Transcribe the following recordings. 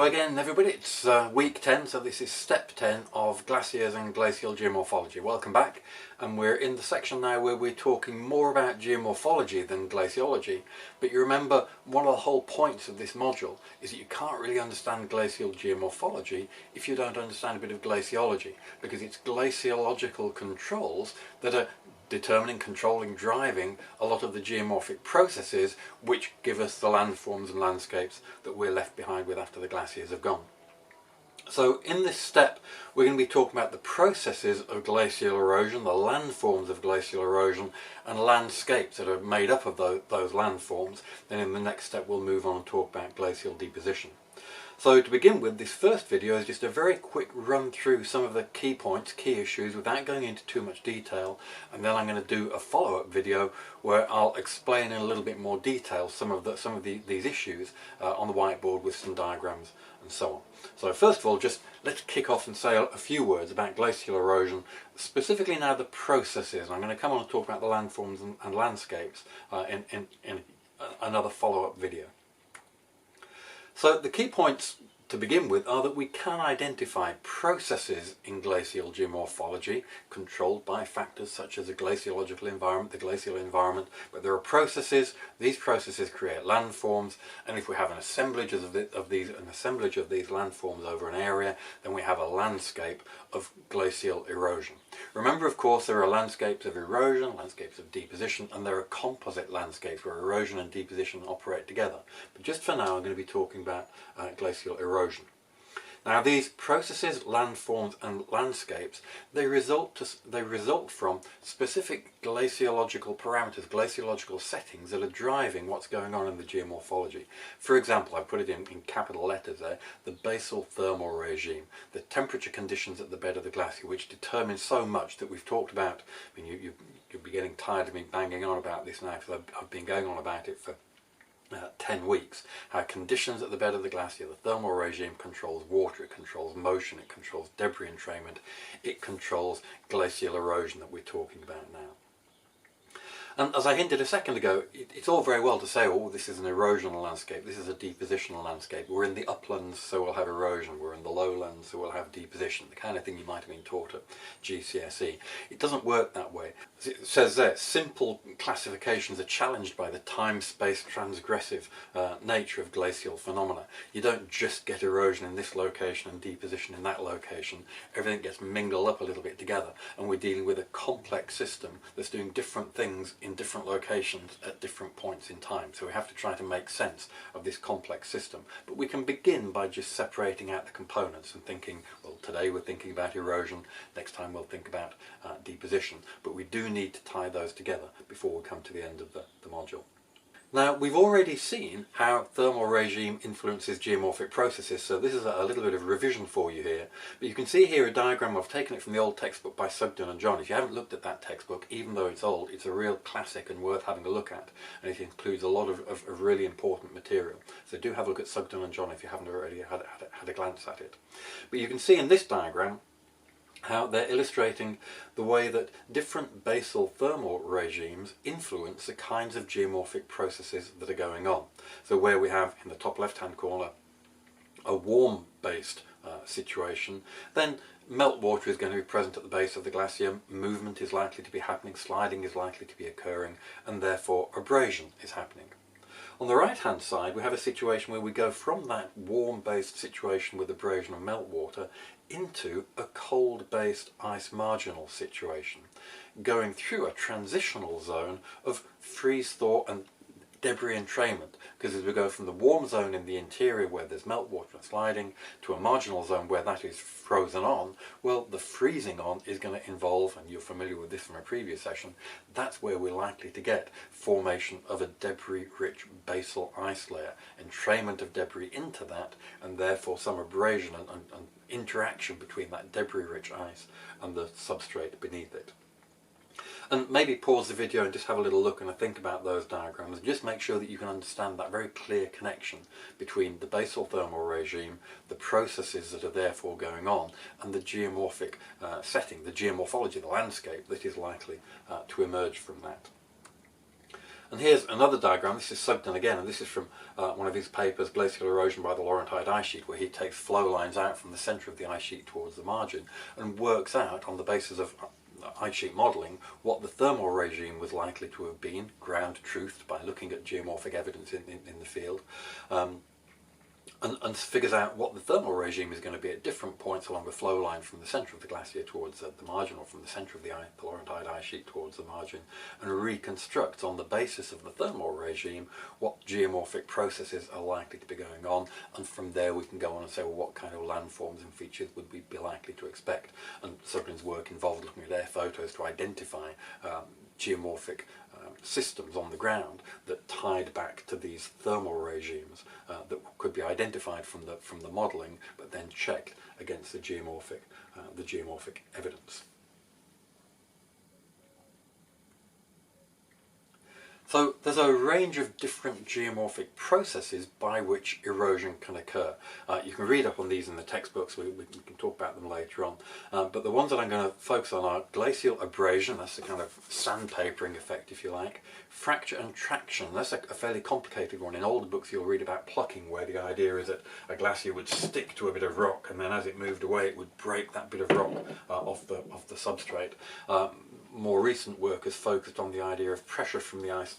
again everybody, it's week 10, so this is step 10 of glaciers and glacial geomorphology. Welcome back, and we're in the section now where we're talking more about geomorphology than glaciology. But you remember, one of the whole points of this module is that you can't really understand glacial geomorphology if you don't understand a bit of glaciology, because it's glaciological controls that are determining, controlling, driving a lot of the geomorphic processes which give us the landforms and landscapes that we're left behind with after the glaciers have gone. So in this step we're going to be talking about the processes of glacial erosion, the landforms of glacial erosion and landscapes that are made up of those landforms. Then in the next step we'll move on and talk about glacial deposition. So to begin with, this first video is just a very quick run through some of the key points, key issues, without going into too much detail, and then I'm going to do a follow-up video where I'll explain in a little bit more detail some of these issues on the whiteboard with some diagrams and so on. So first of all, just let's kick off and say a few words about glacial erosion, specifically now the processes. I'm going to come on and talk about the landforms and landscapes in another follow-up video. So the key points to begin with are that we can identify processes in glacial geomorphology controlled by factors such as the glaciological environment, the glacial environment, but there are processes, these processes create landforms, and if we have an assemblage of these landforms over an area, then we have a landscape of glacial erosion. Remember, of course, there are landscapes of erosion, landscapes of deposition, and there are composite landscapes where erosion and deposition operate together. But just for now I'm going to be talking about glacial erosion. Now these processes, landforms and landscapes, they result from specific glaciological parameters, glaciological settings that are driving what's going on in the geomorphology. For example, I put it in capital letters there, the basal thermal regime, the temperature conditions at the bed of the glacier, which determine so much that we've talked about. I mean, you'll be getting tired of me banging on about this now, because I've been going on about it for 10 weeks. How conditions at the bed of the glacier, the thermal regime controls water, it controls motion, it controls debris entrainment, it controls glacial erosion that we're talking about now. And as I hinted a second ago, it's all very well to say, oh, this is an erosional landscape, this is a depositional landscape. We're in the uplands, so we'll have erosion. We're in the lowlands, so we'll have deposition. The kind of thing you might have been taught at GCSE. It doesn't work that way. As it says there, simple classifications are challenged by the time-space transgressive nature of glacial phenomena. You don't just get erosion in this location and deposition in that location. Everything gets mingled up a little bit together, and we're dealing with a complex system that's doing different things in different locations at different points in time. So we have to try to make sense of this complex system. But we can begin by just separating out the components and thinking, well, today we're thinking about erosion, next time we'll think about deposition. But we do need to tie those together before we come to the end of the module. Now, we've already seen how thermal regime influences geomorphic processes, so this is a little bit of revision for you here. But you can see here a diagram. I've taken it from the old textbook by Sugden and John. If you haven't looked at that textbook, even though it's old, it's a real classic and worth having a look at. And it includes a lot of really important material. So do have a look at Sugden and John if you haven't already had a glance at it. But you can see in this diagram how they're illustrating the way that different basal thermal regimes influence the kinds of geomorphic processes that are going on. So where we have in the top left hand corner a warm based situation, then meltwater is going to be present at the base of the glacier, movement is likely to be happening, sliding is likely to be occurring, and therefore abrasion is happening. On the right hand side we have a situation where we go from that warm based situation with abrasion and meltwater into a cold based ice marginal situation, going through a transitional zone of freeze thaw and debris entrainment, because as we go from the warm zone in the interior where there's meltwater and sliding to a marginal zone where that is frozen on, well, the freezing on is going to involve, and you're familiar with this from a previous session, that's where we're likely to get formation of a debris rich basal ice layer, entrainment of debris into that, and therefore some abrasion and interaction between that debris rich ice and the substrate beneath it. And maybe pause the video and just have a little look and think about those diagrams, and just make sure that you can understand that very clear connection between the basal thermal regime, the processes that are therefore going on, and the geomorphic setting, the geomorphology, the landscape that is likely to emerge from that. And here's another diagram. This is Sugden again, and this is from one of his papers, Glacial Erosion by the Laurentide Ice Sheet, where he takes flow lines out from the centre of the ice sheet towards the margin and works out, on the basis of ice sheet modelling, what the thermal regime was likely to have been, ground truthed by looking at geomorphic evidence in the field. And figures out what the thermal regime is going to be at different points along the flow line from the centre of the glacier towards the margin, or from the centre of the Laurentide ice sheet towards the margin, and reconstructs on the basis of the thermal regime what geomorphic processes are likely to be going on, and from there we can go on and say, well, what kind of landforms and features would we be likely to expect? And Sugden's work involved looking at air photos to identify geomorphic systems on the ground that tied back to these thermal regimes that could be identified from the modelling, but then checked against the geomorphic evidence. So there's a range of different geomorphic processes by which erosion can occur. You can read up on these in the textbooks, we can talk about them later on. But the ones that I'm going to focus on are glacial abrasion, that's the kind of sandpapering effect if you like. Fracture and traction, that's a fairly complicated one. In older books you'll read about plucking, where the idea is that a glacier would stick to a bit of rock, and then as it moved away it would break that bit of rock off the substrate. More recent work has focused on the idea of pressure from the ice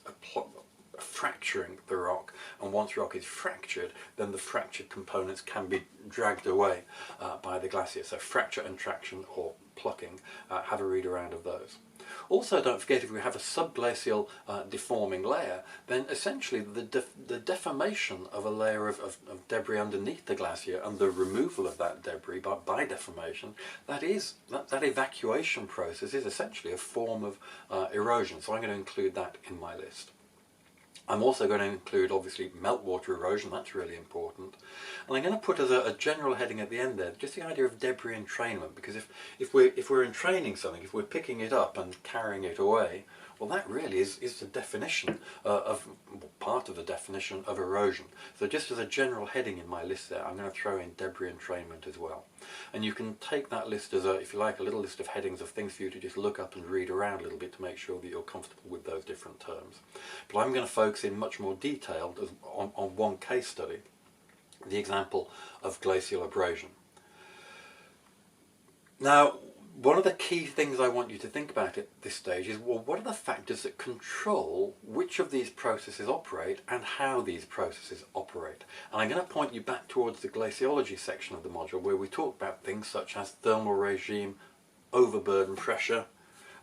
fracturing the rock, and once rock is fractured, then the fractured components can be dragged away by the glacier. So fracture and traction, or plucking, have a read around of those. Also, don't forget, if we have a subglacial deforming layer, then essentially the deformation of a layer of debris underneath the glacier and the removal of that debris by deformation, that evacuation process is essentially a form of erosion. So I'm going to include that in my list. I'm also going to include, obviously, meltwater erosion, that's really important. And I'm going to put as a general heading at the end there, just the idea of debris entrainment, because if we're entraining something, if we're picking it up and carrying it away, well, that really is the definition part of the definition of erosion. So just as a general heading in my list there, I'm going to throw in debris entrainment as well. And you can take that list as, if you like, a little list of headings of things for you to just look up and read around a little bit to make sure that you're comfortable with those different terms. But I'm going to focus in much more detail on one case study, the example of glacial abrasion. Now, one of the key things I want you to think about at this stage is, well, what are the factors that control which of these processes operate and how these processes operate? And I'm going to point you back towards the glaciology section of the module, where we talk about things such as thermal regime, overburden pressure,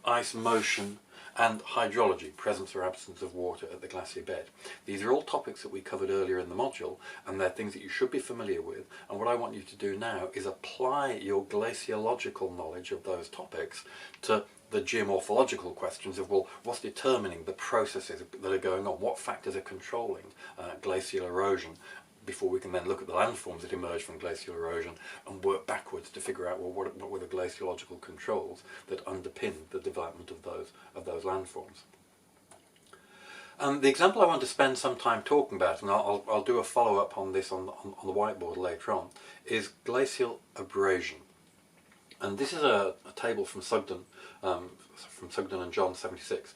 ice motion, and hydrology, presence or absence of water at the glacier bed. These are all topics that we covered earlier in the module, and they're things that you should be familiar with. And what I want you to do now is apply your glaciological knowledge of those topics to the geomorphological questions of, well, what's determining the processes that are going on? What factors are controlling glacial erosion? Before we can then look at the landforms that emerge from glacial erosion and work backwards to figure out, well, what were the glaciological controls that underpin the development of those landforms. The example I want to spend some time talking about, and I'll do a follow-up on this on the whiteboard later on, is glacial abrasion. And this is a table from Sugden and John 76,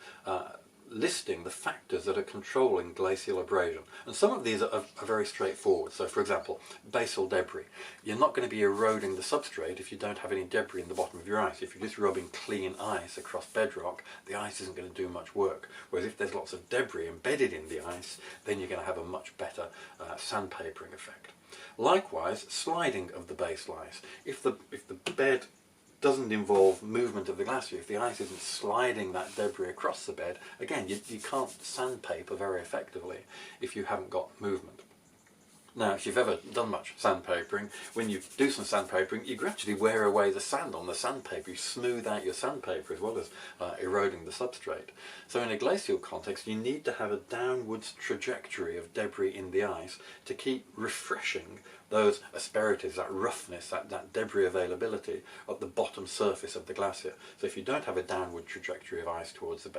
listing the factors that are controlling glacial abrasion. And some of these are very straightforward. So, for example, basal debris. You're not going to be eroding the substrate if you don't have any debris in the bottom of your ice. If you're just rubbing clean ice across bedrock, the ice isn't going to do much work. Whereas if there's lots of debris embedded in the ice, then you're going to have a much better sandpapering effect. Likewise, sliding of the basal ice. If the bed doesn't involve movement of the glacier, if the ice isn't sliding that debris across the bed, again, you can't sandpaper very effectively if you haven't got movement. Now, if you've ever done much sandpapering, when you do some sandpapering, you gradually wear away the sand on the sandpaper. You smooth out your sandpaper as well as eroding the substrate. So in a glacial context, you need to have a downwards trajectory of debris in the ice to keep refreshing those asperities, that roughness, that debris availability at the bottom surface of the glacier. So if you don't have a downward trajectory of ice towards the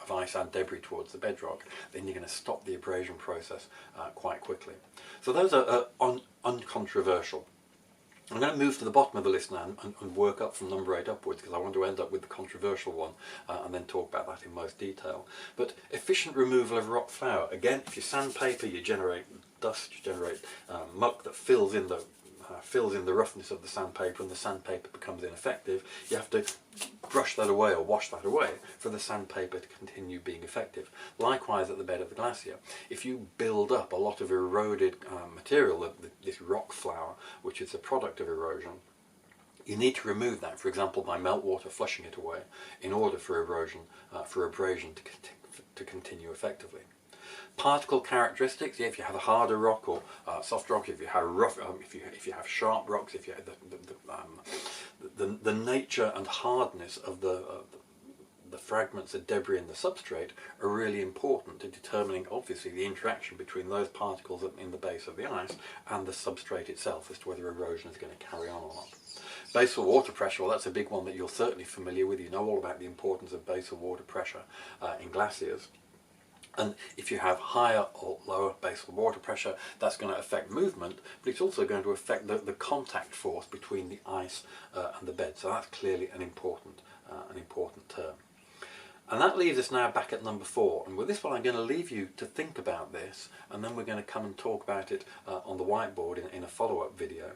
of ice and debris towards the bedrock, then you're going to stop the abrasion process quite quickly. So those are uncontroversial. I'm going to move to the bottom of the list now and work up from number 8 upwards, because I want to end up with the controversial one and then talk about that in most detail. But efficient removal of rock flour. Again, if you sandpaper, you generate dust, you generate muck that fills in the roughness of the sandpaper, and the sandpaper becomes ineffective. You have to brush that away or wash that away for the sandpaper to continue being effective. Likewise at the bed of the glacier. If you build up a lot of eroded material, this rock flour, which is a product of erosion, you need to remove that, for example, by meltwater flushing it away, in order for erosion, for abrasion to continue effectively. Particle characteristics. Yeah, if you have a harder rock or soft rock, if you have rough, if you have sharp rocks, if you have the nature and hardness of the fragments of debris in the substrate are really important to determining, obviously, the interaction between those particles in the base of the ice and the substrate itself, as to whether erosion is going to carry on or not. Basal water pressure, well, that's a big one that you're certainly familiar with. You know all about the importance of basal water pressure in glaciers. And if you have higher or lower basal water pressure, that's going to affect movement, but it's also going to affect the contact force between the ice and the bed. So that's clearly an important term. And that leaves us now back at number 4. And with this one, I'm going to leave you to think about this, and then we're going to come and talk about it on the whiteboard in a follow-up video.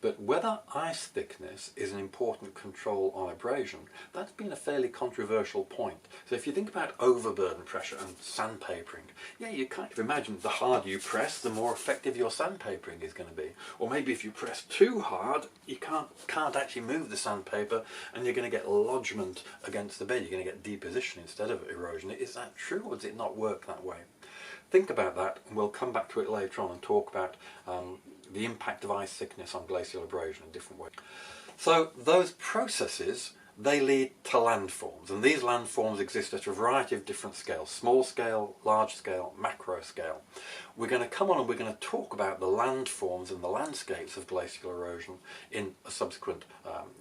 But whether ice thickness is an important control on abrasion, that's been a fairly controversial point. So if you think about overburden pressure and sandpapering, yeah, you kind of imagine the harder you press, the more effective your sandpapering is going to be. Or maybe if you press too hard, you can't actually move the sandpaper, and you're going to get lodgement against the bed. You're going to get deposition instead of erosion. Is that true, or does it not work that way? Think about that, and we'll come back to it later on and talk about the impact of ice thickness on glacial abrasion in different ways. So those processes, they lead to landforms, and these landforms exist at a variety of different scales: small scale, large scale, macro scale. We're going to come on and we're going to talk about the landforms and the landscapes of glacial erosion in a subsequent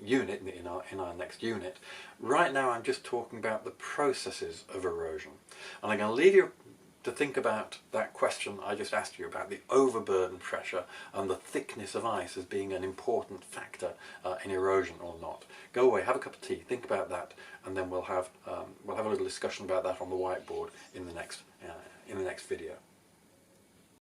unit, in our next unit. Right now I'm just talking about the processes of erosion, and I'm going to leave you to think about that question I just asked you about the overburden pressure and the thickness of ice as being an important factor in erosion or not. Go away, have a cup of tea, think about that, and then we'll have a little discussion about that on the whiteboard in the next video.